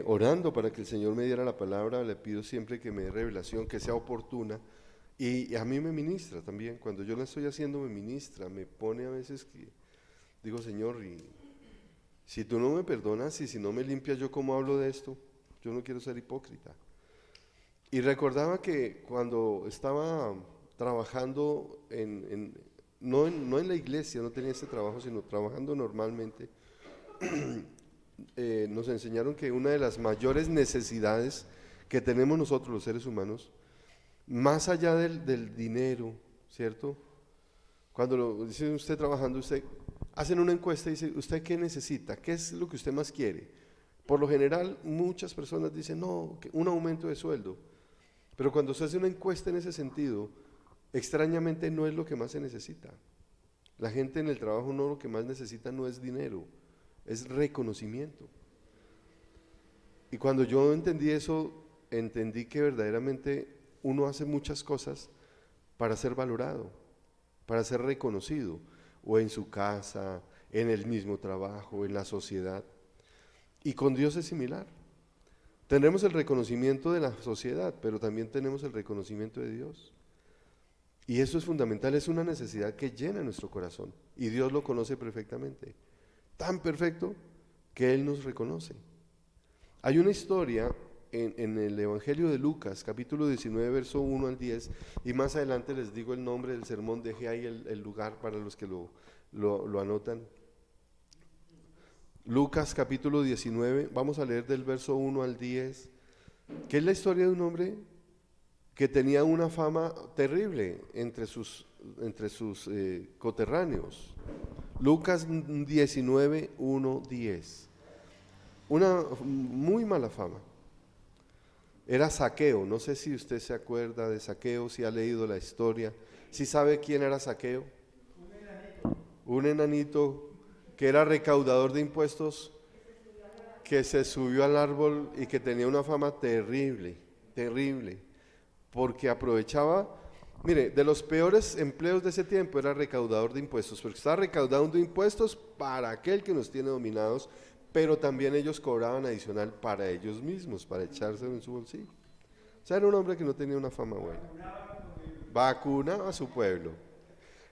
orando para que el Señor me diera la palabra. Le pido siempre que me dé revelación, que sea oportuna. Y a mí me ministra también. Cuando yo la estoy haciendo, me ministra. Me pone a veces que digo, Señor, y si tú no me perdonas y si no me limpias, ¿yo cómo hablo de esto? Yo no quiero ser hipócrita. Y recordaba que cuando estaba trabajando no en la iglesia, no tenía ese trabajo, sino trabajando normalmente, nos enseñaron que una de las mayores necesidades que tenemos nosotros los seres humanos, más allá del dinero, ¿cierto? Cuando dice usted trabajando, usted hacen una encuesta y dice, ¿usted qué necesita? ¿Qué es lo que usted más quiere? Por lo general, muchas personas dicen, no, que un aumento de sueldo. Pero cuando se hace una encuesta en ese sentido, extrañamente no es lo que más se necesita. La gente en el trabajo no lo que más necesita no es dinero, es reconocimiento. Y cuando yo entendí eso, entendí que verdaderamente uno hace muchas cosas para ser valorado, para ser reconocido, o en su casa, en el mismo trabajo, en la sociedad. Y con Dios es similar. Tenemos el reconocimiento de la sociedad, pero también tenemos el reconocimiento de Dios. Y eso es fundamental, es una necesidad que llena nuestro corazón. Y Dios lo conoce perfectamente. Tan perfecto que Él nos reconoce. Hay una historia en el Evangelio de Lucas, capítulo 19, verso 1 al 10, y más adelante les digo el nombre del sermón, dejé ahí el lugar para los que lo anotan. Lucas capítulo 19, vamos a leer del verso 1 al 10, que es la historia de un hombre que tenía una fama terrible entre sus coterráneos. Lucas 19, 1, 10. Una muy mala fama. Era Zaqueo, no sé si usted se acuerda de Zaqueo, si ha leído la historia, si sabe quién era Zaqueo. Un enanito que era recaudador de impuestos, que se subió al árbol y que tenía una fama terrible, terrible, porque aprovechaba, mire, de los peores empleos de ese tiempo era recaudador de impuestos, porque estaba recaudando impuestos para aquel que nos tiene dominados, pero también ellos cobraban adicional para ellos mismos, para echárselo en su bolsillo. O sea, era un hombre que no tenía una fama buena. Vacunaba a su pueblo.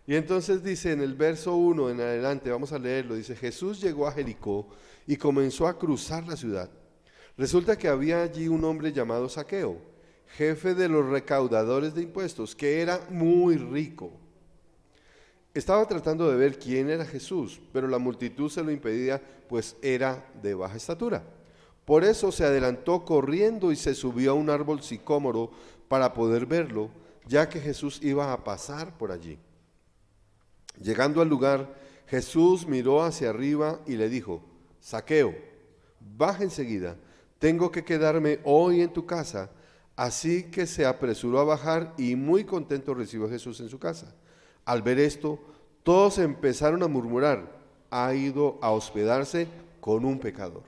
Y entonces dice en el verso 1 en adelante, vamos a leerlo, dice, Jesús llegó a Jericó y comenzó a cruzar la ciudad. Resulta que había allí un hombre llamado Zaqueo, jefe de los recaudadores de impuestos, que era muy rico. Estaba tratando de ver quién era Jesús, pero la multitud se lo impedía, pues era de baja estatura. Por eso se adelantó corriendo y se subió a un árbol sicómoro para poder verlo, ya que Jesús iba a pasar por allí. Llegando al lugar, Jesús miró hacia arriba y le dijo, Zaqueo, baja enseguida, tengo que quedarme hoy en tu casa. Así que se apresuró a bajar y muy contento recibió a Jesús en su casa. Al ver esto, todos empezaron a murmurar, ha ido a hospedarse con un pecador.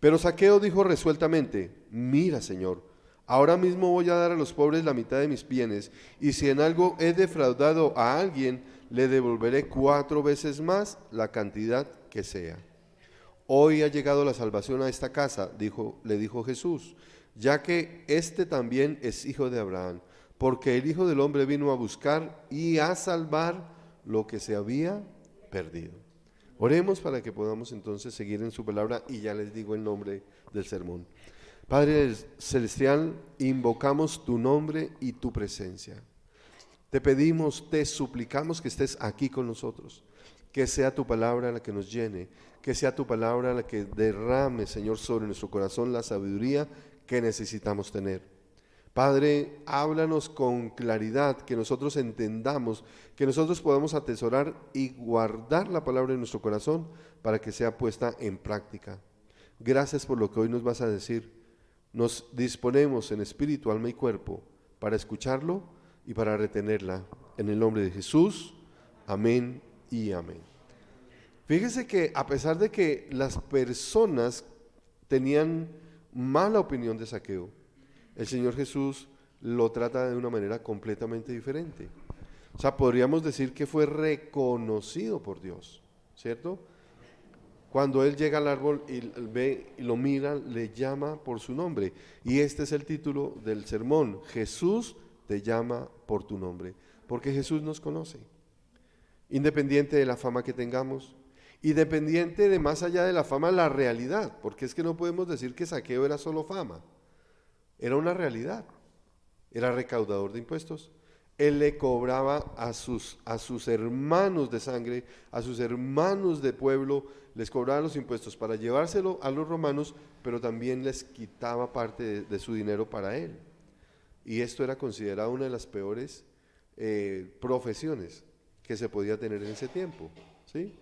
Pero Zaqueo dijo resueltamente, mira, Señor, ahora mismo voy a dar a los pobres la mitad de mis bienes, y si en algo he defraudado a alguien, le devolveré 4 veces más la cantidad que sea. Hoy ha llegado la salvación a esta casa, le dijo Jesús, ya que este también es hijo de Abraham, porque el Hijo del Hombre vino a buscar y a salvar lo que se había perdido. Oremos para que podamos entonces seguir en su palabra y ya les digo el nombre del sermón. Padre Celestial, invocamos tu nombre y tu presencia. Te pedimos, te suplicamos que estés aquí con nosotros, que sea tu palabra la que nos llene, que sea tu palabra la que derrame, Señor, sobre nuestro corazón la sabiduría que necesitamos tener. Padre, háblanos con claridad, que nosotros entendamos, que nosotros podamos atesorar y guardar la palabra en nuestro corazón para que sea puesta en práctica. Gracias por lo que hoy nos vas a decir. Nos disponemos en espíritu, alma y cuerpo para escucharlo y para retenerla. En el nombre de Jesús, amén y amén. Fíjese que a pesar de que las personas tenían mala opinión de Zaqueo, el Señor Jesús lo trata de una manera completamente diferente. O sea, podríamos decir que fue reconocido por Dios, ¿cierto? Cuando él llega al árbol y ve y lo mira, le llama por su nombre. Y este es el título del sermón: Jesús te llama por tu nombre. Porque Jesús nos conoce. Independiente de la fama que tengamos, independiente de más allá de la fama, la realidad. Porque es que no podemos decir que Zaqueo era solo fama. Era una realidad. Era recaudador de impuestos. Él le cobraba a sus hermanos de sangre, a sus hermanos de pueblo, les cobraba los impuestos para llevárselo a los romanos, pero también les quitaba parte de su dinero para él. Y esto era considerado una de las peores profesiones que se podía tener en ese tiempo, ¿sí?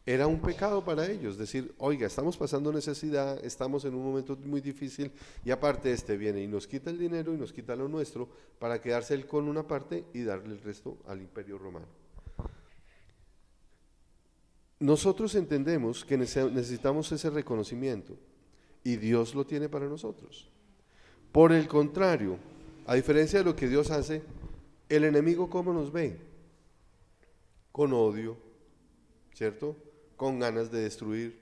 Era un pecado para ellos decir, oiga, estamos pasando necesidad, estamos en un momento muy difícil y aparte este viene y nos quita el dinero y nos quita lo nuestro para quedarse él con una parte y darle el resto al Imperio Romano. Nosotros entendemos que necesitamos ese reconocimiento y Dios lo tiene para nosotros. Por el contrario, a diferencia de lo que Dios hace, el enemigo ¿cómo nos ve? Con odio, ¿cierto? Con ganas de destruir,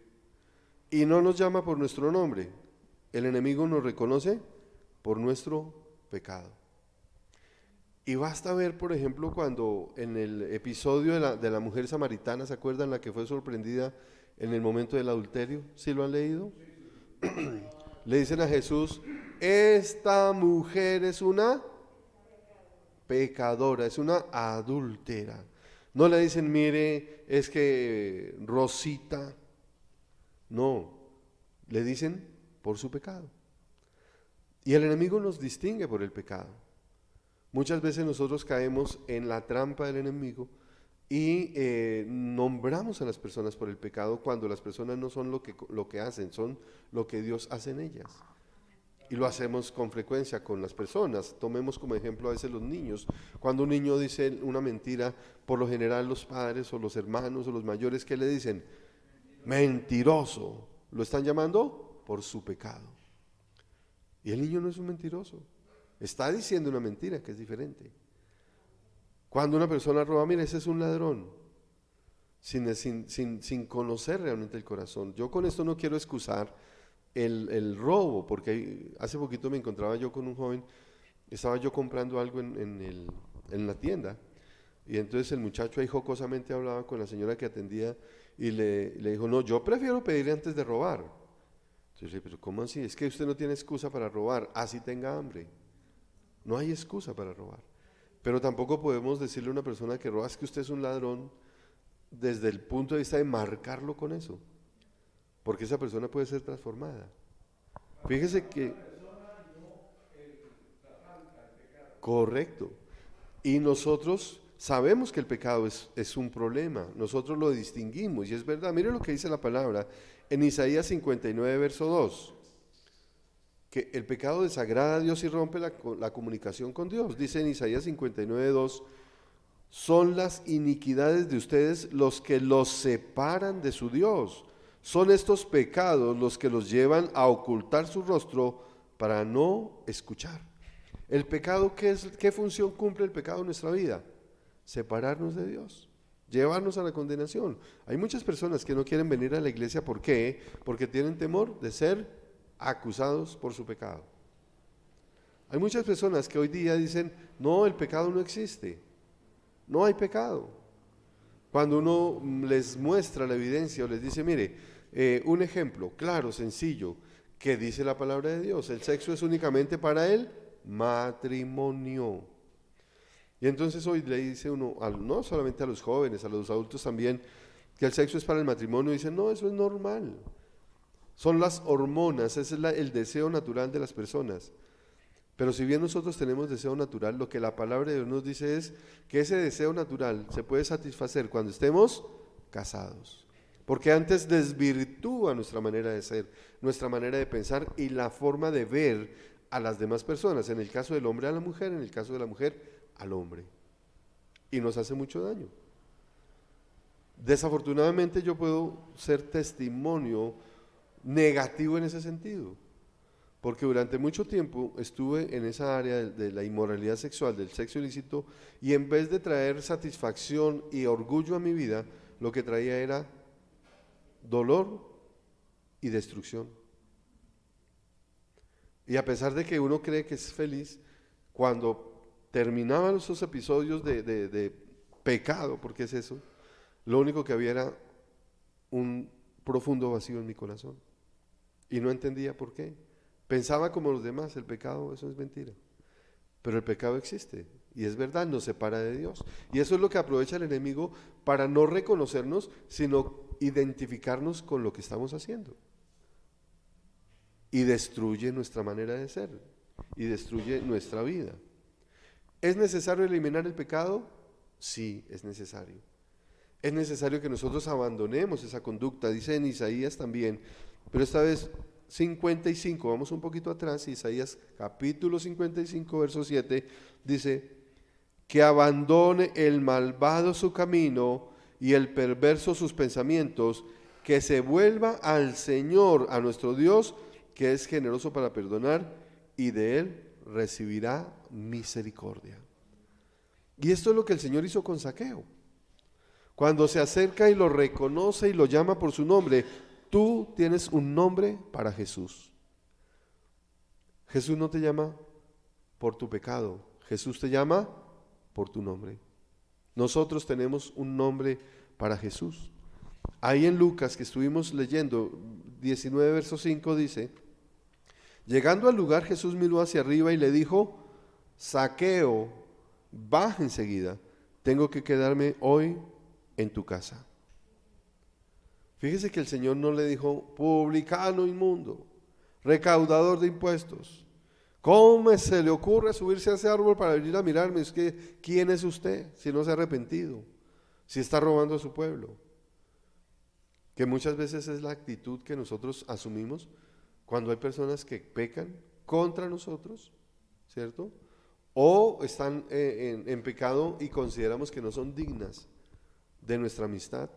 y no nos llama por nuestro nombre. El enemigo nos reconoce por nuestro pecado. Y basta ver, por ejemplo, cuando en el episodio de la mujer samaritana, ¿se acuerdan? La que fue sorprendida en el momento del adulterio. ¿Sí lo han leído? Le dicen a Jesús, esta mujer es una pecadora, es una adúltera. No le dicen, mire, es que Rosita. No, le dicen por su pecado. Y el enemigo nos distingue por el pecado. Muchas veces nosotros caemos en la trampa del enemigo y nombramos a las personas por el pecado cuando las personas no son lo que hacen, son lo que Dios hace en ellas. Y lo hacemos con frecuencia con las personas. Tomemos como ejemplo a veces los niños. Cuando un niño dice una mentira, por lo general los padres o los hermanos o los mayores, ¿qué le dicen? Mentiroso. Lo están llamando por su pecado. Y el niño no es un mentiroso. Está diciendo una mentira que es diferente. Cuando una persona roba, mira, ese es un ladrón. Sin conocer realmente el corazón. Yo con esto no quiero excusar el robo, porque hace poquito me encontraba yo con un joven, estaba yo comprando algo en la tienda, y entonces el muchacho ahí jocosamente hablaba con la señora que atendía y le dijo, no, yo prefiero pedir antes de robar. Entonces yo le dije, pero ¿cómo así? Es que usted no tiene excusa para robar, así tenga hambre. No hay excusa para robar. Pero tampoco podemos decirle a una persona que roba, es que usted es un ladrón, desde el punto de vista de marcarlo con eso. Porque esa persona puede ser transformada. Fíjese que... Correcto. Y nosotros sabemos que el pecado es un problema. Nosotros lo distinguimos y es verdad. Mire lo que dice la palabra en Isaías 59, verso 2. Que el pecado desagrada a Dios y rompe la comunicación con Dios. Dice en Isaías 59, 2, son las iniquidades de ustedes los que los separan de su Dios. Son estos pecados los que los llevan a ocultar su rostro para no escuchar. El pecado, ¿qué función cumple el pecado en nuestra vida? Separarnos de Dios, llevarnos a la condenación. Hay muchas personas que no quieren venir a la iglesia, ¿por qué? Porque tienen temor de ser acusados por su pecado. Hay muchas personas que hoy día dicen, no, el pecado no existe, no hay pecado. Cuando uno les muestra la evidencia o les dice, mire, un ejemplo claro, sencillo, que dice la palabra de Dios, el sexo es únicamente para el matrimonio. Y entonces hoy le dice uno, no solamente a los jóvenes, a los adultos también, que el sexo es para el matrimonio, y dicen, no, eso es normal. Son las hormonas, ese es el deseo natural de las personas. Pero si bien nosotros tenemos deseo natural, lo que la palabra de Dios nos dice es que ese deseo natural se puede satisfacer cuando estemos casados. Porque antes desvirtúa nuestra manera de ser, nuestra manera de pensar y la forma de ver a las demás personas. En el caso del hombre a la mujer, en el caso de la mujer al hombre. Y nos hace mucho daño. Desafortunadamente yo puedo ser testimonio negativo en ese sentido. Porque durante mucho tiempo estuve en esa área de la inmoralidad sexual, del sexo ilícito, y en vez de traer satisfacción y orgullo a mi vida, lo que traía era dolor y destrucción. Y a pesar de que uno cree que es feliz, cuando terminaban esos episodios de pecado, porque es eso, lo único que había era un profundo vacío en mi corazón. Y no entendía por qué. Pensaba como los demás, el pecado, eso es mentira. Pero el pecado existe y es verdad, nos separa de Dios. Y eso es lo que aprovecha el enemigo para no reconocernos, sino identificarnos con lo que estamos haciendo. Y destruye nuestra manera de ser y destruye nuestra vida. ¿Es necesario eliminar el pecado? Sí, es necesario. Es necesario que nosotros abandonemos esa conducta, dice en Isaías también, pero esta vez 55, vamos un poquito atrás, Isaías capítulo 55, verso 7, dice, que abandone el malvado su camino y el perverso sus pensamientos, que se vuelva al Señor, a nuestro Dios, que es generoso para perdonar, y de Él recibirá misericordia. Y esto es lo que el Señor hizo con Zaqueo. Cuando se acerca y lo reconoce y lo llama por su nombre, tú tienes un nombre para Jesús. Jesús no te llama por tu pecado, Jesús te llama por tu nombre. Nosotros tenemos un nombre para Jesús. Ahí en Lucas, que estuvimos leyendo, 19 verso 5 dice, llegando al lugar Jesús miró hacia arriba y le dijo, Zaqueo, baja enseguida, tengo que quedarme hoy en tu casa. Fíjese que el Señor no le dijo, publicano inmundo, recaudador de impuestos, ¿cómo se le ocurre subirse a ese árbol para venir a mirarme? Es que, ¿quién es usted si no se ha arrepentido? Si está robando a su pueblo. Que muchas veces es la actitud que nosotros asumimos cuando hay personas que pecan contra nosotros, ¿cierto? O están en pecado y consideramos que no son dignas de nuestra amistad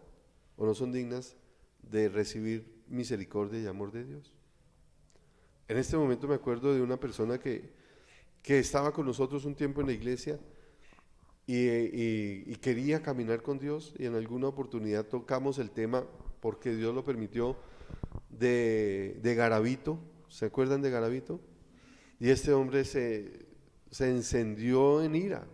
o no son dignas de recibir misericordia y amor de Dios. En este momento me acuerdo de una persona que estaba con nosotros un tiempo en la iglesia y quería caminar con Dios, y en alguna oportunidad tocamos el tema, porque Dios lo permitió, de Garavito. ¿Se acuerdan de Garavito? Y este hombre se encendió en ira.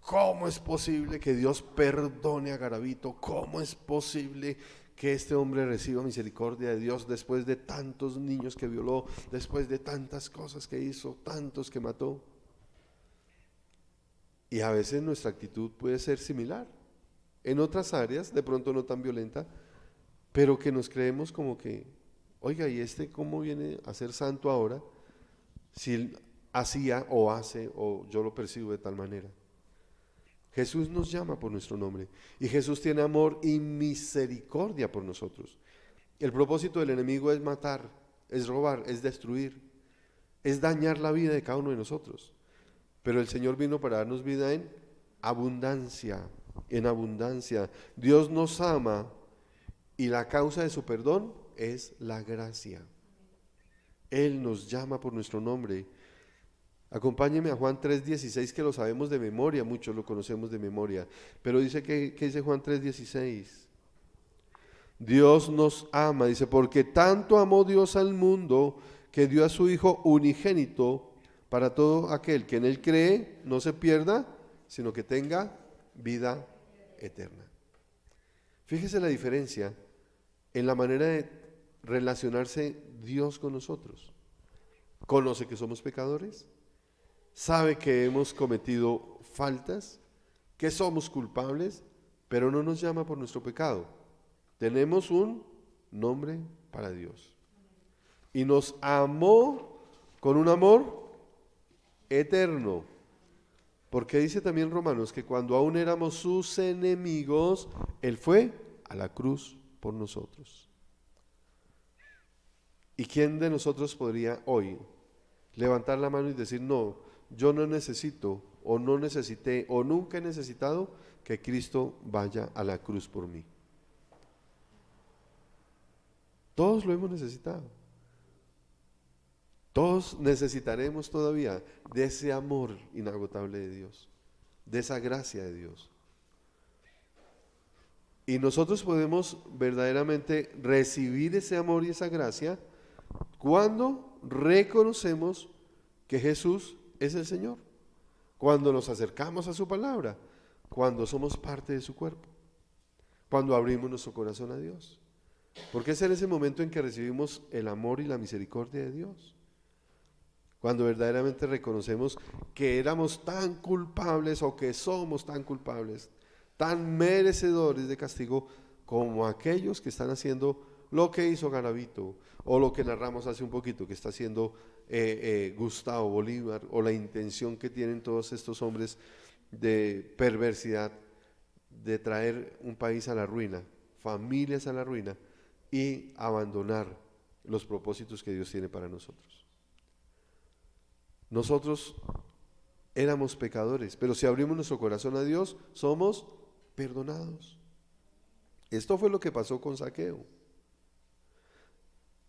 ¿Cómo es posible que Dios perdone a Garavito? ¿Cómo es posible que este hombre reciba misericordia de Dios después de tantos niños que violó, después de tantas cosas que hizo, tantos que mató? Y a veces nuestra actitud puede ser similar. En otras áreas, de pronto no tan violenta, pero que nos creemos como que, oiga, ¿y este cómo viene a ser santo ahora? Si él hacía o hace, o yo lo percibo de tal manera. Jesús nos llama por nuestro nombre y Jesús tiene amor y misericordia por nosotros. El propósito del enemigo es matar, es robar, es destruir, es dañar la vida de cada uno de nosotros. Pero el Señor vino para darnos vida en abundancia, en abundancia. Dios nos ama y la causa de su perdón es la gracia. Él nos llama por nuestro nombre. Acompáñeme a Juan 3:16, que lo sabemos de memoria, muchos lo conocemos de memoria, pero dice que dice Juan 3:16. Dios nos ama, dice, porque tanto amó Dios al mundo que dio a su Hijo unigénito para todo aquel que en Él cree, no se pierda, sino que tenga vida eterna. Fíjese la diferencia en la manera de relacionarse Dios con nosotros. Conoce que somos pecadores, sabe que hemos cometido faltas, que somos culpables, pero no nos llama por nuestro pecado. Tenemos un nombre para Dios. Y nos amó con un amor eterno. Porque dice también Romanos que cuando aún éramos sus enemigos, Él fue a la cruz por nosotros. ¿Y quién de nosotros podría hoy levantar la mano y decir, no, yo no necesito, o no necesité, o nunca he necesitado que Cristo vaya a la cruz por mí? Todos lo hemos necesitado. Todos necesitaremos todavía de ese amor inagotable de Dios, de esa gracia de Dios. Y nosotros podemos verdaderamente recibir ese amor y esa gracia cuando reconocemos que Jesús es el Señor, cuando nos acercamos a su palabra, cuando somos parte de su cuerpo, cuando abrimos nuestro corazón a Dios. Porque es en ese momento en que recibimos el amor y la misericordia de Dios. Cuando verdaderamente reconocemos que éramos tan culpables o que somos tan culpables, tan merecedores de castigo como aquellos que están haciendo lo que hizo Garavito o lo que narramos hace un poquito que está haciendo Gustavo Bolívar, o la intención que tienen todos estos hombres de perversidad, de traer un país a la ruina, familias a la ruina y abandonar los propósitos que Dios tiene para nosotros. Nosotros éramos pecadores, pero si abrimos nuestro corazón a Dios, somos perdonados. Esto fue lo que pasó con Zaqueo.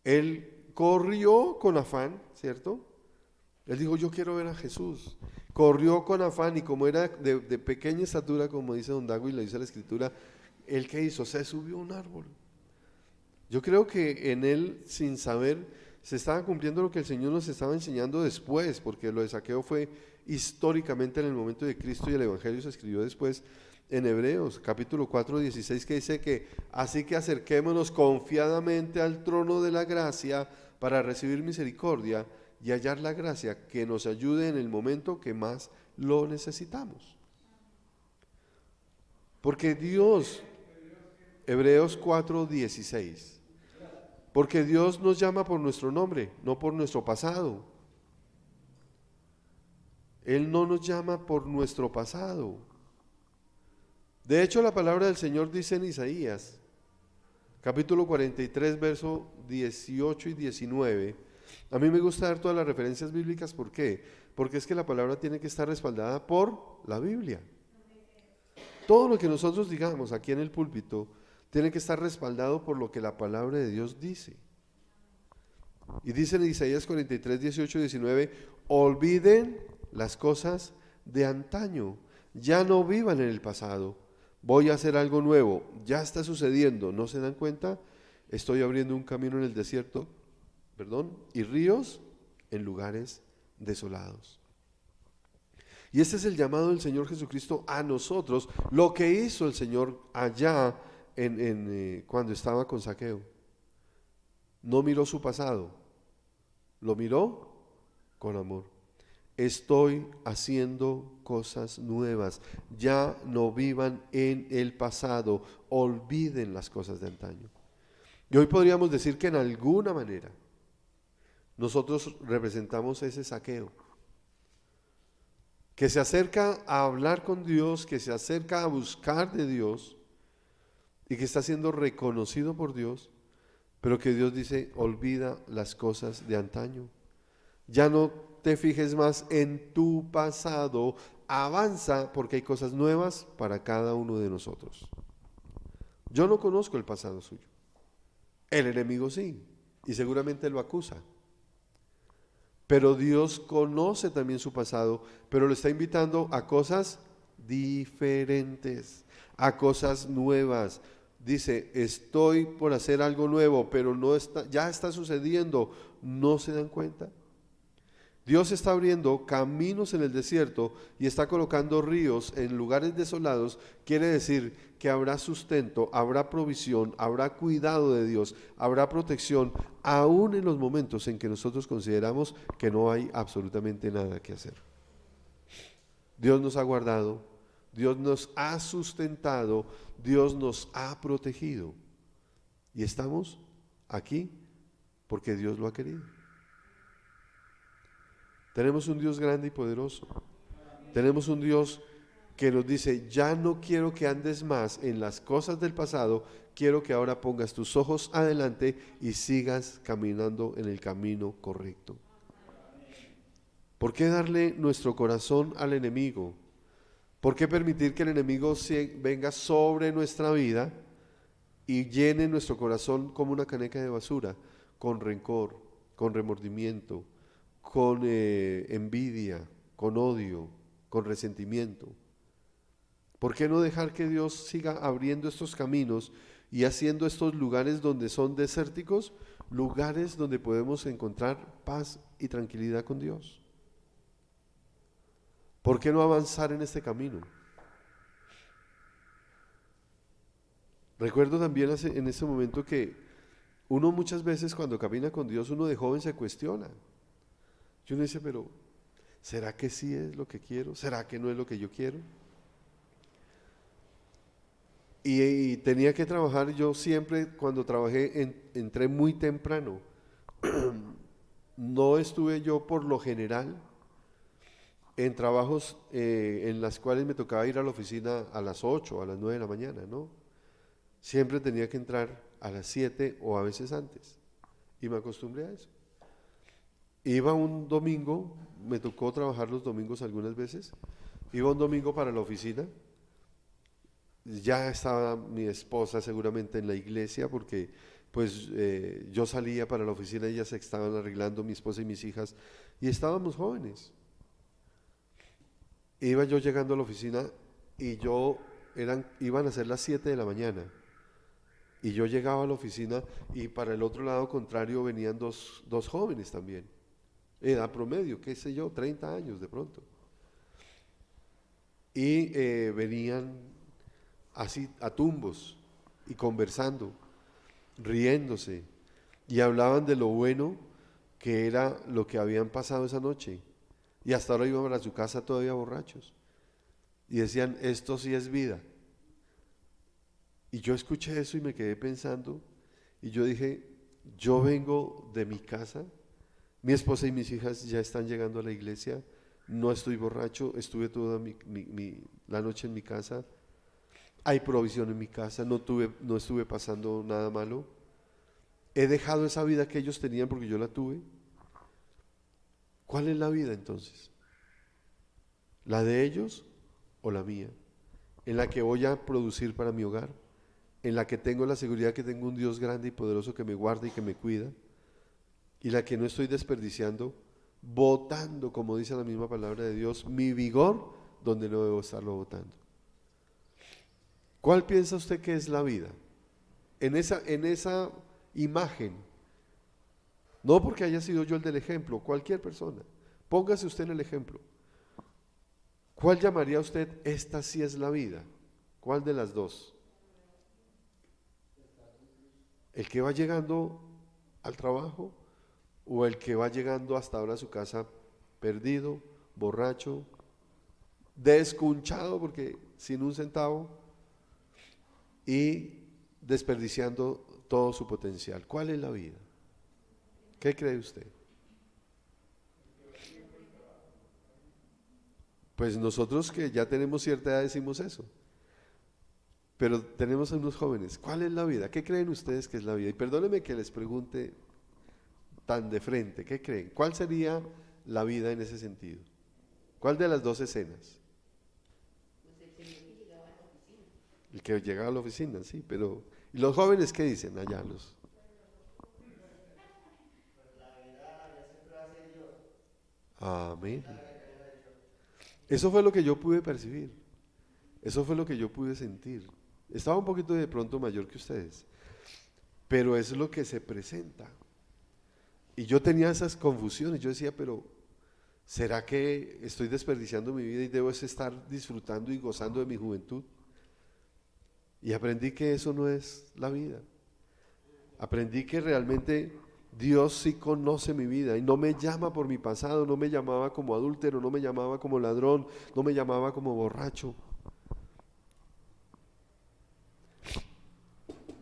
Él corrió con afán, ¿cierto? Él dijo, yo quiero ver a Jesús. Corrió con afán y como era de pequeña estatura, como dice don Dago y lo dice la Escritura, ¿él qué hizo? Se subió a un árbol. Yo creo que en él, sin saber, se estaba cumpliendo lo que el Señor nos estaba enseñando después, porque lo de Zaqueo fue históricamente en el momento de Cristo y el Evangelio se escribió después en Hebreos, capítulo 4, 16, que dice que así que acerquémonos confiadamente al trono de la gracia para recibir misericordia y hallar la gracia que nos ayude en el momento que más lo necesitamos. Porque Dios, Hebreos 4, 16, porque Dios nos llama por nuestro nombre, no por nuestro pasado. Él no nos llama por nuestro pasado. De hecho, la palabra del Señor dice en Isaías, capítulo 43, verso 18 y 19. A mí me gusta dar todas las referencias bíblicas, ¿por qué? Porque es que la palabra tiene que estar respaldada por la Biblia. Todo lo que nosotros digamos aquí en el púlpito tiene que estar respaldado por lo que la palabra de Dios dice. Y dice en Isaías 43, 18 y 19, olviden las cosas de antaño, ya no vivan en el pasado. Voy a hacer algo nuevo, ya está sucediendo, ¿no se dan cuenta? Estoy abriendo un camino en el desierto, y ríos en lugares desolados. Y este es el llamado del Señor Jesucristo a nosotros, lo que hizo el Señor allá cuando estaba con Zaqueo. No miró su pasado, lo miró con amor. Estoy haciendo cosas nuevas, ya no vivan en el pasado, olviden las cosas de antaño. Y hoy podríamos decir que en alguna manera nosotros representamos ese Zaqueo, que se acerca a hablar con Dios, que se acerca a buscar de Dios y que está siendo reconocido por Dios, pero que Dios dice, olvida las cosas de antaño. Ya no te fijes más en tu pasado, avanza porque hay cosas nuevas para cada uno de nosotros. Yo no conozco el pasado suyo, el enemigo sí, y seguramente lo acusa. Pero Dios conoce también su pasado, pero lo está invitando a cosas diferentes, a cosas nuevas. Dice, estoy por hacer algo nuevo, pero no está, ya está sucediendo, ¿no se dan cuenta? Dios está abriendo caminos en el desierto y está colocando ríos en lugares desolados. Quiere decir que habrá sustento, habrá provisión, habrá cuidado de Dios, habrá protección, aún en los momentos en que nosotros consideramos que no hay absolutamente nada que hacer. Dios nos ha guardado, Dios nos ha sustentado, Dios nos ha protegido. Y estamos aquí porque Dios lo ha querido. Tenemos un Dios grande y poderoso. Tenemos un Dios que nos dice, ya no quiero que andes más en las cosas del pasado, quiero que ahora pongas tus ojos adelante y sigas caminando en el camino correcto. ¿Por qué darle nuestro corazón al enemigo? ¿Por qué permitir que el enemigo venga sobre nuestra vida y llene nuestro corazón como una caneca de basura, con rencor, con remordimiento, con envidia, con odio, con resentimiento? ¿Por qué no dejar que Dios siga abriendo estos caminos y haciendo estos lugares donde son desérticos, lugares donde podemos encontrar paz y tranquilidad con Dios? ¿Por qué no avanzar en este camino? Recuerdo también en ese momento que uno muchas veces cuando camina con Dios, uno de joven se cuestiona. Y uno dice, pero ¿será que sí es lo que quiero? ¿Será que no es lo que yo quiero? Y tenía que trabajar, yo siempre cuando trabajé entré muy temprano. No estuve yo por lo general en trabajos en las cuales me tocaba ir a la oficina a las 8, a las 9 de la mañana, ¿no? Siempre tenía que entrar a las 7 o a veces antes. Y me acostumbré a eso. Iba un domingo, me tocó trabajar los domingos algunas veces. Iba un domingo para la oficina. Ya estaba mi esposa seguramente en la iglesia porque pues yo salía para la oficina, ellas se estaban arreglando, mi esposa y mis hijas, y estábamos jóvenes. Iba yo llegando a la oficina y iban a ser las 7 de la mañana. Y yo llegaba a la oficina y para el otro lado contrario venían dos jóvenes también. Edad promedio, qué sé yo, 30 años de pronto. Y venían así a tumbos y conversando, riéndose, y hablaban de lo bueno que era lo que habían pasado esa noche. Y hasta ahora iban a su casa todavía borrachos. Y decían, esto sí es vida. Y yo escuché eso y me quedé pensando, y yo dije, yo vengo de mi casa, mi esposa y mis hijas ya están llegando a la iglesia, no estoy borracho, estuve toda la noche en mi casa, hay provisión en mi casa, no estuve pasando nada malo, he dejado esa vida que ellos tenían porque yo la tuve. ¿Cuál es la vida entonces? ¿La de ellos o la mía? ¿En la que voy a producir para mi hogar? ¿En la que tengo la seguridad que tengo un Dios grande y poderoso que me guarda y que me cuida? ¿Y la que no estoy desperdiciando, botando, como dice la misma palabra de Dios, mi vigor donde no debo estarlo botando? ¿Cuál piensa usted que es la vida? En esa imagen, no porque haya sido yo el del ejemplo, cualquier persona, póngase usted en el ejemplo. ¿Cuál llamaría usted, esta sí es la vida? ¿Cuál de las dos? ¿El que va llegando al trabajo o el que va llegando hasta ahora a su casa perdido, borracho, descunchado porque sin un centavo y desperdiciando todo su potencial? ¿Cuál es la vida? ¿Qué cree usted? Pues nosotros que ya tenemos cierta edad decimos eso. Pero tenemos a unos jóvenes. ¿Cuál es la vida? ¿Qué creen ustedes que es la vida? Y perdónenme que les pregunte tan de frente. ¿Qué creen? ¿Cuál sería la vida en ese sentido? ¿Cuál de las dos escenas? El que llegaba a la oficina, sí, pero ¿y los jóvenes qué dicen allá? Amén. Eso fue lo que yo pude percibir. Eso fue lo que yo pude sentir. Estaba un poquito de pronto mayor que ustedes, pero es lo que se presenta. Y yo tenía esas confusiones. Yo decía, pero ¿será que estoy desperdiciando mi vida y debo estar disfrutando y gozando de mi juventud? Y aprendí que eso no es la vida. Aprendí que realmente Dios sí conoce mi vida y no me llama por mi pasado, no me llamaba como adúltero, no me llamaba como ladrón, no me llamaba como borracho,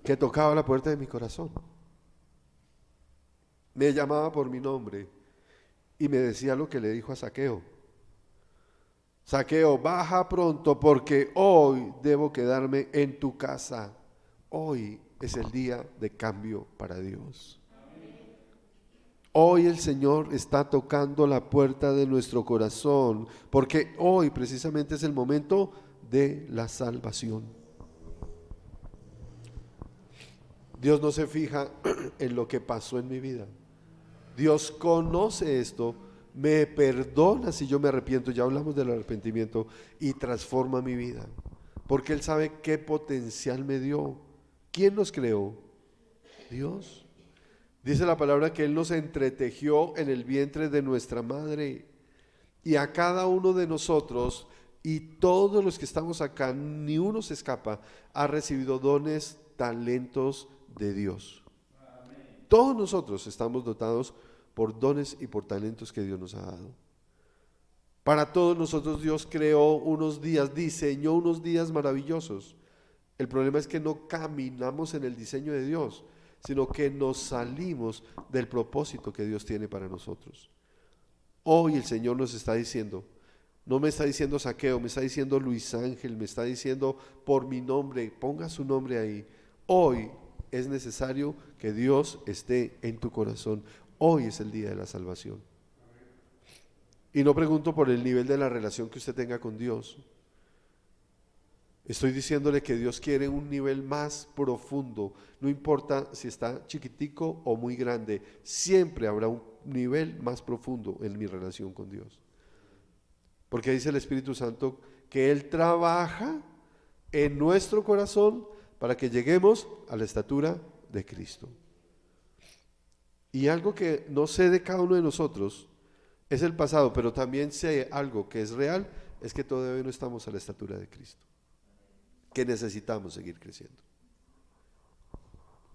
que tocaba la puerta de mi corazón. Me llamaba por mi nombre y me decía lo que le dijo a Zaqueo. Zaqueo, baja pronto porque hoy debo quedarme en tu casa. Hoy es el día de cambio para Dios. Hoy el Señor está tocando la puerta de nuestro corazón porque hoy precisamente es el momento de la salvación. Dios no se fija en lo que pasó en mi vida. Dios conoce esto, me perdona si yo me arrepiento, ya hablamos del arrepentimiento, y transforma mi vida. porque Él sabe qué potencial me dio. ¿Quién nos creó? Dios. Dice la palabra que Él nos entretejió en el vientre de nuestra madre. Y a cada uno de nosotros y todos los que estamos acá, ni uno se escapa, ha recibido dones, talentos de Dios. Todos nosotros estamos dotados por dones y por talentos que Dios nos ha dado. Para todos nosotros Dios creó unos días, diseñó unos días maravillosos. El problema es que no caminamos en el diseño de Dios, sino que nos salimos del propósito que Dios tiene para nosotros. Hoy el Señor nos está diciendo, no me está diciendo Zaqueo, me está diciendo Luis Ángel, me está diciendo por mi nombre, ponga su nombre ahí. Hoy es necesario que Dios esté en tu corazón. Hoy es el día de la salvación. Y no pregunto por el nivel de la relación que usted tenga con Dios. Estoy diciéndole que Dios quiere un nivel más profundo. No importa si está chiquitico o muy grande, siempre habrá un nivel más profundo en mi relación con Dios. Porque dice el Espíritu Santo que Él trabaja en nuestro corazón para que lleguemos a la estatura de Cristo. Y algo que no sé de cada uno de nosotros es el pasado, pero también sé algo que es real, es que todavía no estamos a la estatura de Cristo, que necesitamos seguir creciendo.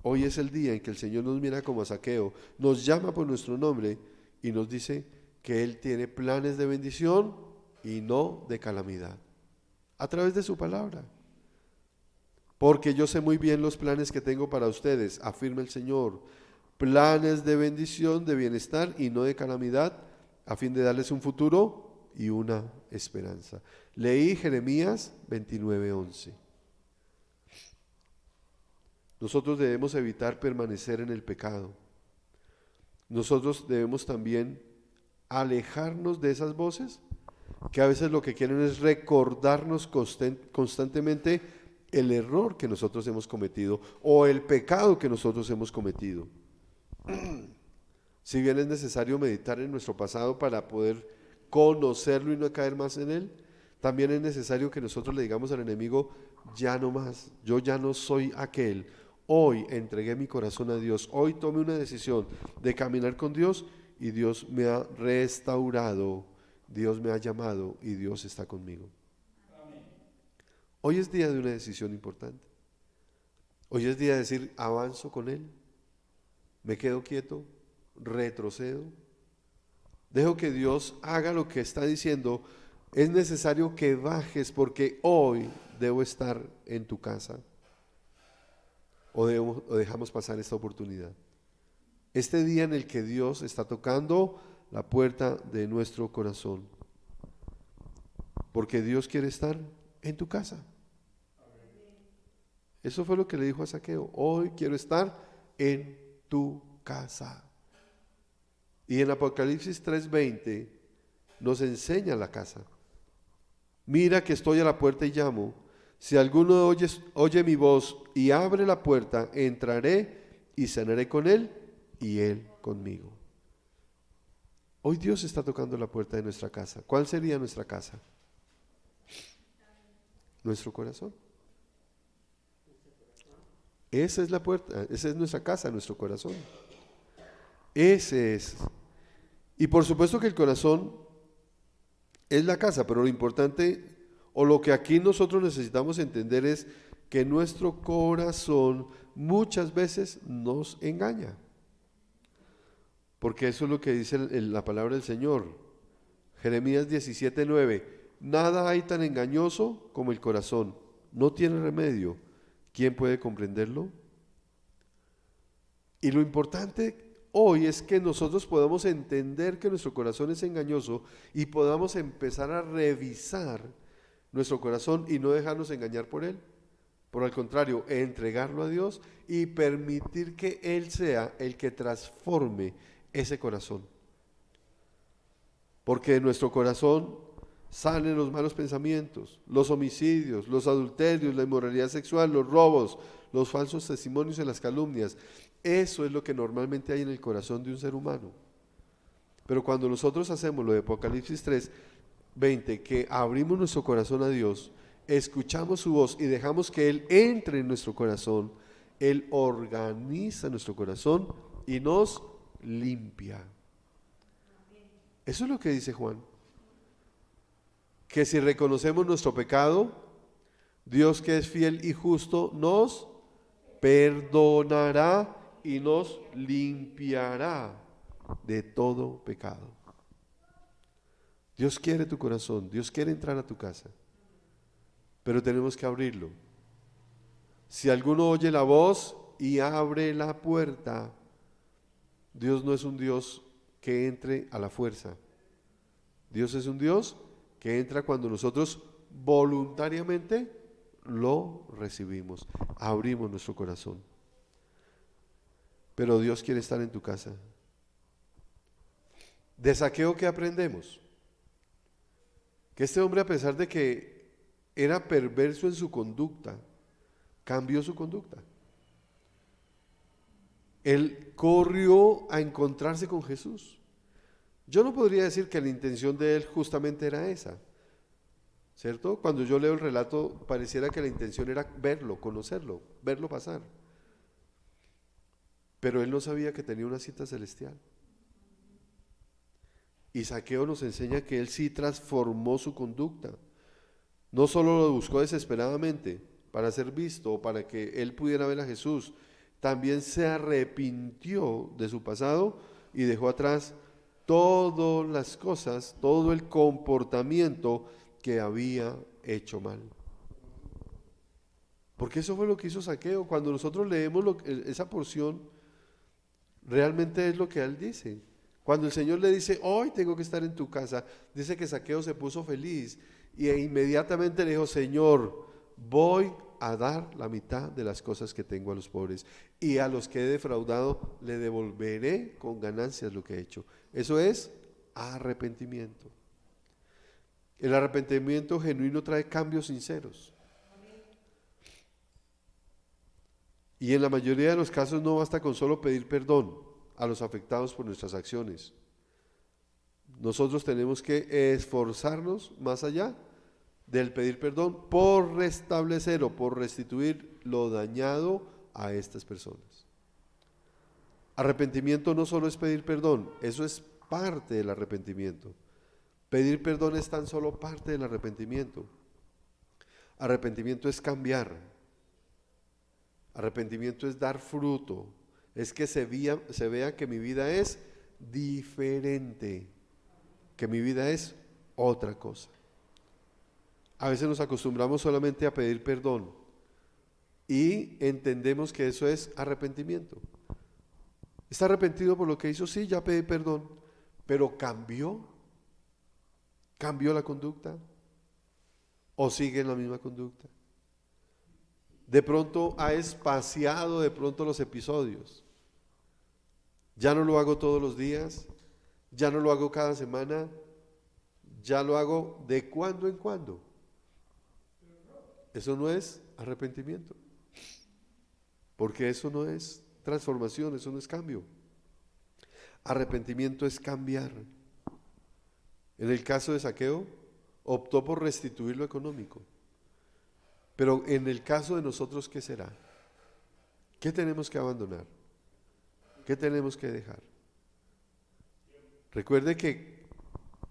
Hoy es el día en que el Señor nos mira como a Zaqueo, nos llama por nuestro nombre y nos dice que Él tiene planes de bendición y no de calamidad, a través de su palabra. Porque yo sé muy bien los planes que tengo para ustedes, afirma el Señor, planes de bendición, de bienestar y no de calamidad, a fin de darles un futuro y una esperanza. Leí Jeremías 29:11. Nosotros debemos evitar permanecer en el pecado. Nosotros debemos también alejarnos de esas voces que a veces lo que quieren es recordarnos constantemente el error que nosotros hemos cometido o el pecado que nosotros hemos cometido. Si bien es necesario meditar en nuestro pasado para poder conocerlo y no caer más en él, también es necesario que nosotros le digamos al enemigo, ya no más, yo ya no soy aquel. Hoy entregué mi corazón a Dios, hoy tomé una decisión de caminar con Dios y Dios me ha restaurado, Dios me ha llamado y Dios está conmigo. Amén. Hoy es día de una decisión importante. Hoy es día de decir, avanzo con Él, me quedo quieto, retrocedo, dejo que Dios haga lo que está diciendo. Es necesario que bajes porque hoy debo estar en tu casa. O dejamos pasar esta oportunidad. Este día en el que Dios está tocando la puerta de nuestro corazón. Porque Dios quiere estar en tu casa. Eso fue lo que le dijo a Zaqueo. Hoy quiero estar en tu casa. Y en Apocalipsis 3:20 nos enseña la casa. Mira que estoy a la puerta y llamo. Si alguno oye mi voz y abre la puerta, entraré y cenaré con él y él conmigo. Hoy Dios está tocando la puerta de nuestra casa. ¿Cuál sería nuestra casa? Nuestro corazón. Esa es la puerta, esa es nuestra casa, nuestro corazón. Ese es. Y por supuesto que el corazón es la casa, pero lo importante o lo que aquí nosotros necesitamos entender es que nuestro corazón muchas veces nos engaña. Porque eso es lo que dice la palabra del Señor. Jeremías 17:9. Nada hay tan engañoso como el corazón. No tiene remedio. ¿Quién puede comprenderlo? Y lo importante hoy es que nosotros podamos entender que nuestro corazón es engañoso y podamos empezar a revisar nuestro corazón y no dejarnos engañar por él. Por el contrario, entregarlo a Dios y permitir que Él sea el que transforme ese corazón. Porque de nuestro corazón salen los malos pensamientos, los homicidios, los adulterios, la inmoralidad sexual, los robos, los falsos testimonios y las calumnias. Eso es lo que normalmente hay en el corazón de un ser humano. Pero cuando nosotros hacemos lo de Apocalipsis 3:20, que abrimos nuestro corazón a Dios escuchamos su voz y dejamos que Él entre en nuestro corazón, Él organiza nuestro corazón y nos limpia. Eso es lo que dice Juan. Que si reconocemos nuestro pecado, Dios, que es fiel y justo, nos perdonará y nos limpiará de todo pecado. Dios quiere tu corazón, Dios quiere entrar a tu casa, pero tenemos que abrirlo. Si alguno oye la voz y abre la puerta, Dios no es un Dios que entre a la fuerza. Dios es un Dios que entra cuando nosotros voluntariamente lo recibimos, abrimos nuestro corazón. Pero Dios quiere estar en tu casa. De Zaqueo, ¿qué aprendemos? Que este hombre, a pesar de que era perverso en su conducta, cambió su conducta. Él corrió a encontrarse con Jesús. Yo no podría decir que la intención de él justamente era esa, ¿cierto? Cuando yo leo el relato, pareciera que la intención era verlo, conocerlo, verlo pasar. Pero él no sabía que tenía una cita celestial. Y Zaqueo nos enseña que él sí transformó su conducta. No solo lo buscó desesperadamente para ser visto o para que él pudiera ver a Jesús, también se arrepintió de su pasado y dejó atrás todas las cosas, todo el comportamiento que había hecho mal. Porque eso fue lo que hizo Zaqueo. Cuando nosotros leemos esa porción, realmente es lo que él dice. Cuando el Señor le dice, hoy tengo que estar en tu casa, dice que Zaqueo se puso feliz y inmediatamente le dijo, Señor, voy a dar la mitad de las cosas que tengo a los pobres y a los que he defraudado le devolveré con ganancias lo que he hecho. Eso es arrepentimiento. El arrepentimiento genuino trae cambios sinceros. Y en la mayoría de los casos no basta con solo pedir perdón a los afectados por nuestras acciones. Nosotros tenemos que esforzarnos más allá del pedir perdón por restablecer o por restituir lo dañado a estas personas. Arrepentimiento no solo es pedir perdón, eso es parte del arrepentimiento. Pedir perdón es tan solo parte del arrepentimiento. Arrepentimiento es cambiar. Arrepentimiento es dar fruto. Es que se vea que mi vida es diferente, que mi vida es otra cosa. A veces nos acostumbramos solamente a pedir perdón y entendemos que eso es arrepentimiento. ¿Está arrepentido por lo que hizo? Sí, ya pedí perdón, pero cambió la conducta o sigue en la misma conducta. De pronto ha espaciado de pronto los episodios. Ya no lo hago todos los días, ya no lo hago cada semana, ya lo hago de cuando en cuando. Eso no es arrepentimiento, porque eso no es transformación, eso no es cambio. Arrepentimiento es cambiar. En el caso de Zaqueo, optó por restituir lo económico. Pero en el caso de nosotros, ¿qué será? ¿Qué tenemos que abandonar? ¿Qué tenemos que dejar? Recuerde que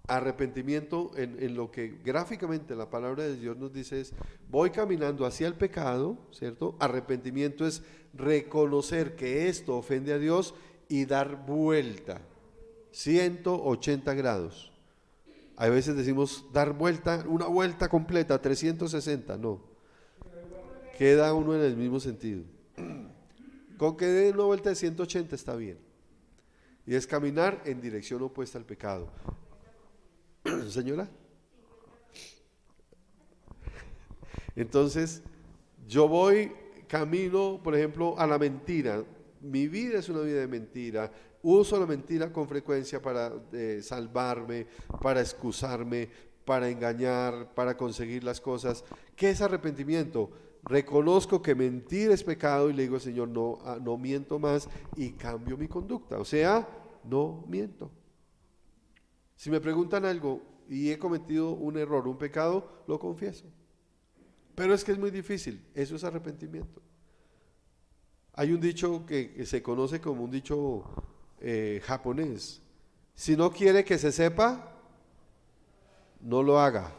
arrepentimiento, en lo que gráficamente la palabra de Dios nos dice es, voy caminando hacia el pecado, ¿cierto? Arrepentimiento es reconocer que esto ofende a Dios y dar vuelta, 180 grados. A veces decimos dar vuelta, una vuelta completa, 360, no. Queda uno en el mismo sentido. Con que dé una vuelta de 180 está bien. Y es caminar en dirección opuesta al pecado. Señora. Entonces, yo camino, por ejemplo, a la mentira. Mi vida es una vida de mentira. Uso la mentira con frecuencia para salvarme, para excusarme, para engañar, para conseguir las cosas. ¿Qué es arrepentimiento? Reconozco que mentir es pecado y le digo, Señor, no miento más y cambio mi conducta. O sea, no miento. Si me preguntan algo y he cometido un error, un pecado, lo confieso. Pero es que es muy difícil, eso es arrepentimiento. Hay un dicho que se conoce como un dicho japonés. Si no quiere que se sepa, no lo haga.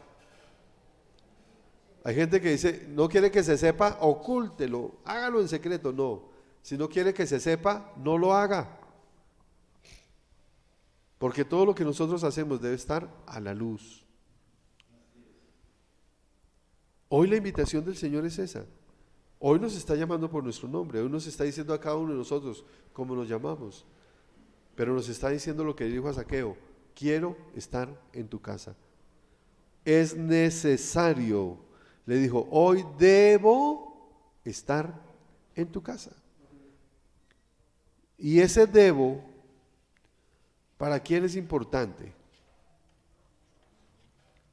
Hay gente que dice, no quiere que se sepa, ocúltelo, hágalo en secreto. No, si no quiere que se sepa, no lo haga. Porque todo lo que nosotros hacemos debe estar a la luz. Hoy la invitación del Señor es esa. Hoy nos está llamando por nuestro nombre, hoy nos está diciendo a cada uno de nosotros cómo nos llamamos. Pero nos está diciendo lo que dijo a Zaqueo: quiero estar en tu casa. Es necesario, le dijo, hoy debo estar en tu casa. Y ese debo, ¿para quién es importante?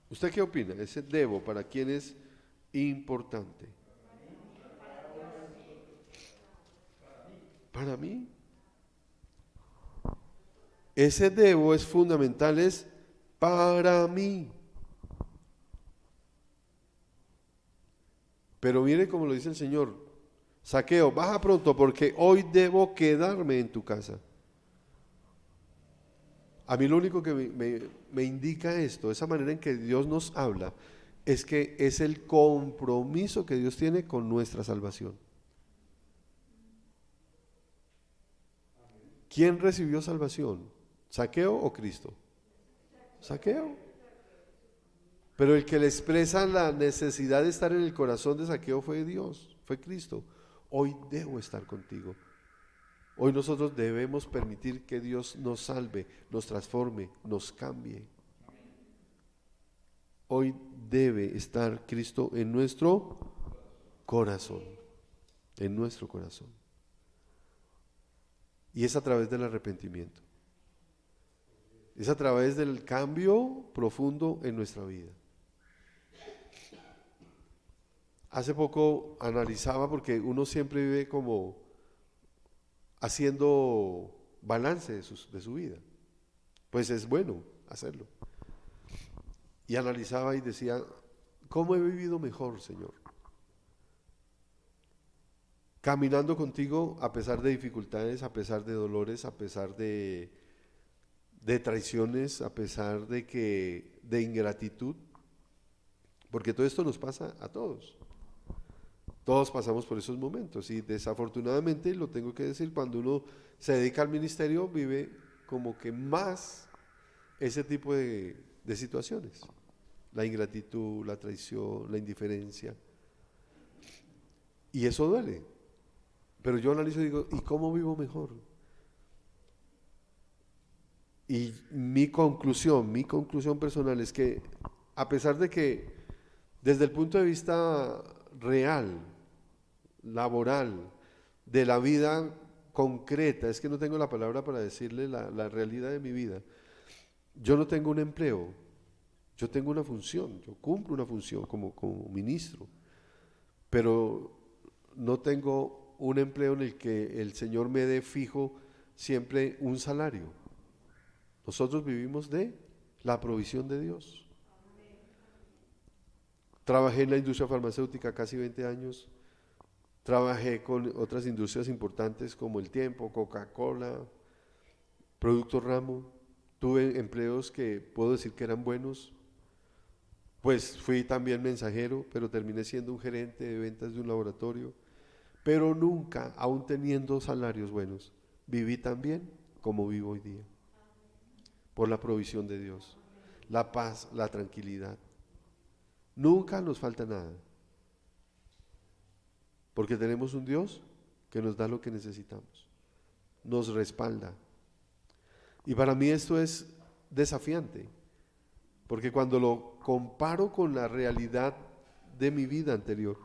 ¿Usted qué opina? Ese debo, ¿para quién es importante? Para mí. Ese debo es fundamental, es para mí. Pero mire cómo lo dice el Señor: Zaqueo, baja pronto porque hoy debo quedarme en tu casa. A mí lo único que me indica esto, esa manera en que Dios nos habla, es que es el compromiso que Dios tiene con nuestra salvación. ¿Quién recibió salvación? ¿Zaqueo o Cristo? Zaqueo. Pero el que le expresa la necesidad de estar en el corazón de Zaqueo fue Dios, fue Cristo. Hoy debo estar contigo. Hoy nosotros debemos permitir que Dios nos salve, nos transforme, nos cambie. Hoy debe estar Cristo en nuestro corazón, en nuestro corazón. Y es a través del arrepentimiento. Es a través del cambio profundo en nuestra vida. Hace poco analizaba, porque uno siempre vive como haciendo balance de su vida. Pues es bueno hacerlo. Y analizaba y decía, ¿cómo he vivido mejor, Señor? Caminando contigo a pesar de dificultades, a pesar de dolores, a pesar de traiciones, a pesar de ingratitud, porque todo esto nos pasa a todos. Todos pasamos por esos momentos y desafortunadamente, lo tengo que decir, cuando uno se dedica al ministerio vive como que más ese tipo de situaciones. La ingratitud, la traición, la indiferencia. Y eso duele. Pero yo analizo y digo, ¿y cómo vivo mejor? Y mi conclusión personal es que, a pesar de que desde el punto de vista real, laboral, de la vida concreta, es que no tengo la palabra para decirle la realidad de mi vida, yo no tengo un empleo, yo tengo una función, yo cumplo una función como ministro, pero no tengo un empleo en el que el Señor me dé fijo siempre un salario. Nosotros vivimos de la provisión de Dios. Trabajé en la industria farmacéutica casi 20 años, trabajé con otras industrias importantes como El Tiempo, Coca-Cola, Productos Ramo, tuve empleos que puedo decir que eran buenos, pues fui también mensajero, pero terminé siendo un gerente de ventas de un laboratorio, pero nunca, aún teniendo salarios buenos, viví tan bien como vivo hoy día, por la provisión de Dios, la paz, la tranquilidad. Nunca nos falta nada, porque tenemos un Dios que nos da lo que necesitamos, nos respalda. Y para mí esto es desafiante, porque cuando lo comparo con la realidad de mi vida anterior,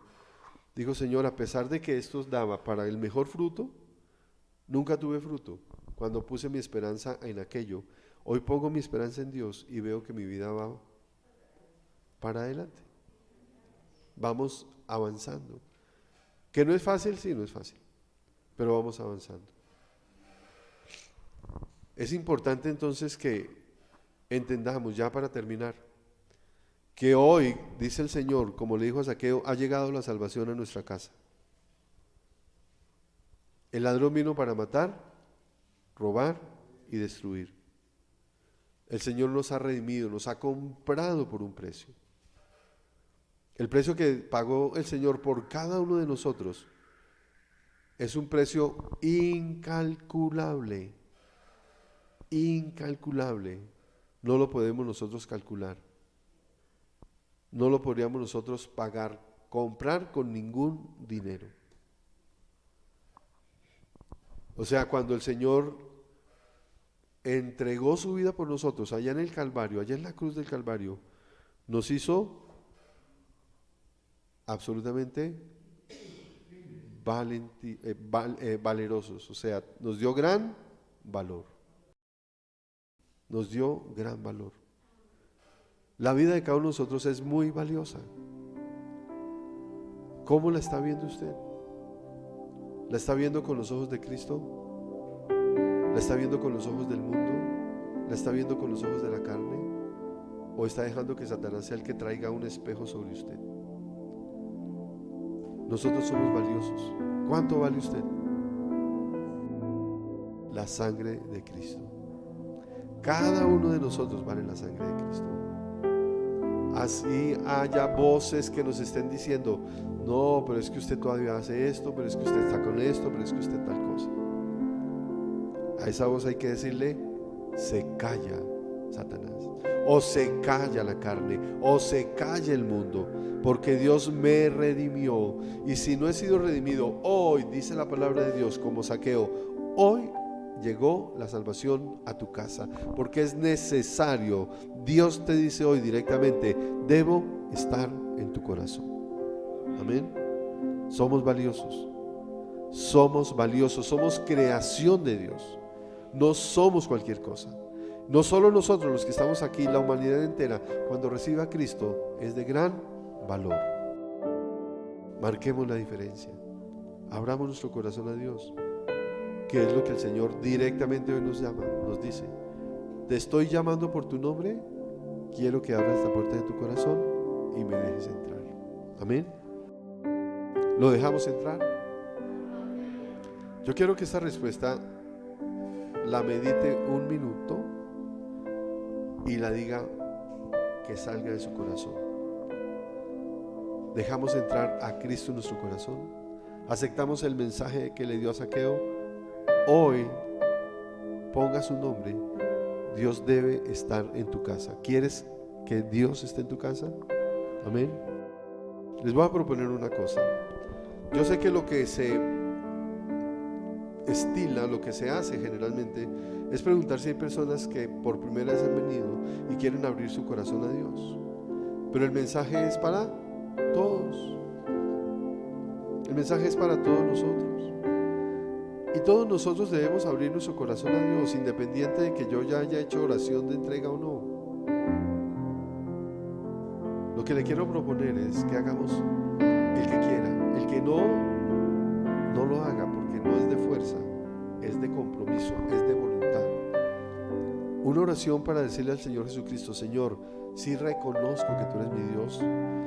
digo, Señor, a pesar de que esto daba para el mejor fruto, nunca tuve fruto. Cuando puse mi esperanza en aquello, hoy pongo mi esperanza en Dios y veo que mi vida va para adelante. Vamos avanzando. Que no es fácil, sí, no es fácil, pero vamos avanzando. Es importante entonces que entendamos, ya para terminar, que hoy, dice el Señor, como le dijo a Zaqueo, ha llegado la salvación a nuestra casa. El ladrón vino para matar, robar y destruir. El Señor nos ha redimido, nos ha comprado por un precio. El precio que pagó el Señor por cada uno de nosotros es un precio incalculable. Incalculable. No lo podemos nosotros calcular. No lo podríamos nosotros pagar, comprar con ningún dinero. O sea, cuando el Señor entregó su vida por nosotros allá en el Calvario, allá en la cruz del Calvario, nos hizo absolutamente valerosos, o sea, nos dio gran valor. Nos dio gran valor. La vida de cada uno de nosotros es muy valiosa. ¿Cómo la está viendo usted? ¿La está viendo con los ojos de Cristo? ¿La está viendo con los ojos del mundo? ¿La está viendo con los ojos de la carne? ¿O está dejando que Satanás sea el que traiga un espejo sobre usted? Nosotros somos valiosos. ¿Cuánto vale usted? La sangre de Cristo. Cada uno de nosotros vale la sangre de Cristo. Así haya voces que nos estén diciendo, no, pero es que usted todavía hace esto, pero es que usted está con esto, pero es que usted tal cosa. A esa voz hay que decirle, se calla Satanás, o se calla la carne, o se calla el mundo, porque Dios me redimió. Y si no he sido redimido, hoy, dice la palabra de Dios, como Zaqueo, hoy llegó la salvación a tu casa, porque es necesario. Dios te dice hoy directamente, debo estar en tu corazón. Amén. Somos valiosos, somos creación de Dios, no somos cualquier cosa. No solo nosotros los que estamos aquí, la humanidad entera, cuando reciba a Cristo, es de gran valor. Marquemos la diferencia, abramos nuestro corazón a Dios, que es lo que el Señor directamente hoy nos llama, nos dice, te estoy llamando por tu nombre, quiero que abras la puerta de tu corazón y me dejes entrar. Amén. ¿Lo dejamos entrar? Yo quiero que esta respuesta la medite un minuto y la diga, que salga de su corazón. Dejamos entrar a Cristo en nuestro corazón, aceptamos el mensaje que le dio a Zaqueo. Hoy ponga su nombre. Dios debe estar en tu casa. ¿Quieres que Dios esté en tu casa? Amén. Les voy a proponer una cosa. Yo sé que lo que se estila, lo que se hace generalmente es preguntar si hay personas que por primera vez han venido y quieren abrir su corazón a Dios. Pero el mensaje es para todos. El mensaje es para todos nosotros. Y todos nosotros debemos abrir nuestro corazón a Dios, independiente de que yo ya haya hecho oración de entrega o no. Lo que le quiero proponer es que hagamos el que quiera. El que no lo haga, porque no es de fuerza, es de compromiso, es de voluntad. Una oración para decirle al Señor Jesucristo, Señor, sí reconozco que tú eres mi Dios,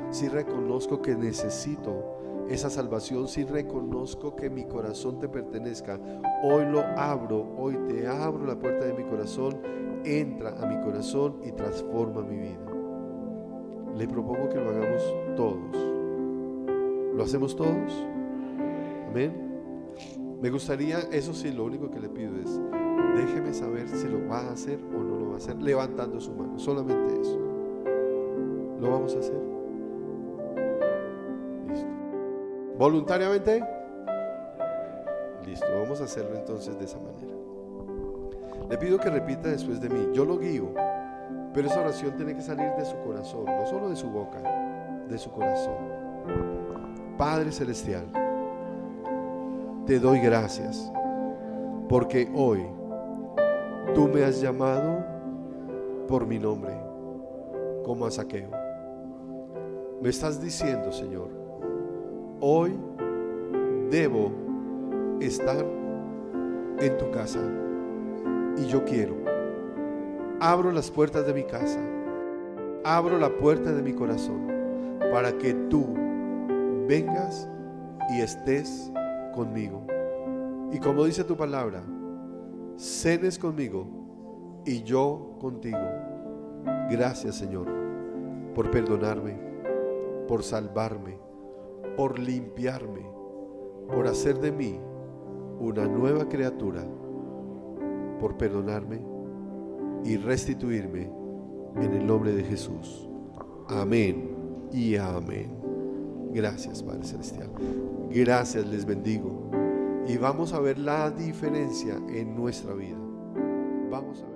sí reconozco que necesito esa salvación, sí reconozco que mi corazón te pertenezca. Hoy lo abro, hoy te abro la puerta de mi corazón, entra a mi corazón y transforma mi vida. Le propongo que lo hagamos todos. ¿Lo hacemos todos? Amén. Me gustaría, eso sí, lo único que le pido es, déjeme saber si lo va a hacer o no lo va a hacer, levantando su mano, solamente eso. ¿Lo vamos a hacer? Listo. ¿Voluntariamente? Listo, vamos a hacerlo entonces de esa manera. Le pido que repita después de mí, yo lo guío, pero esa oración tiene que salir de su corazón, no solo de su boca, de su corazón. Padre Celestial, te doy gracias porque hoy tú me has llamado por mi nombre, como a Zaqueo. Me estás diciendo, Señor, hoy debo estar en tu casa y yo quiero. Abro las puertas de mi casa abro la puerta de mi corazón para que tú vengas y estés conmigo. Y como dice tu palabra, cenes conmigo y yo contigo. Gracias, Señor, por perdonarme, por salvarme, por limpiarme, por hacer de mí una nueva criatura, por perdonarme y restituirme en el nombre de Jesús. Amén y amén. Gracias, Padre Celestial. Gracias, les bendigo. Y vamos a ver la diferencia en nuestra vida. Vamos a ver.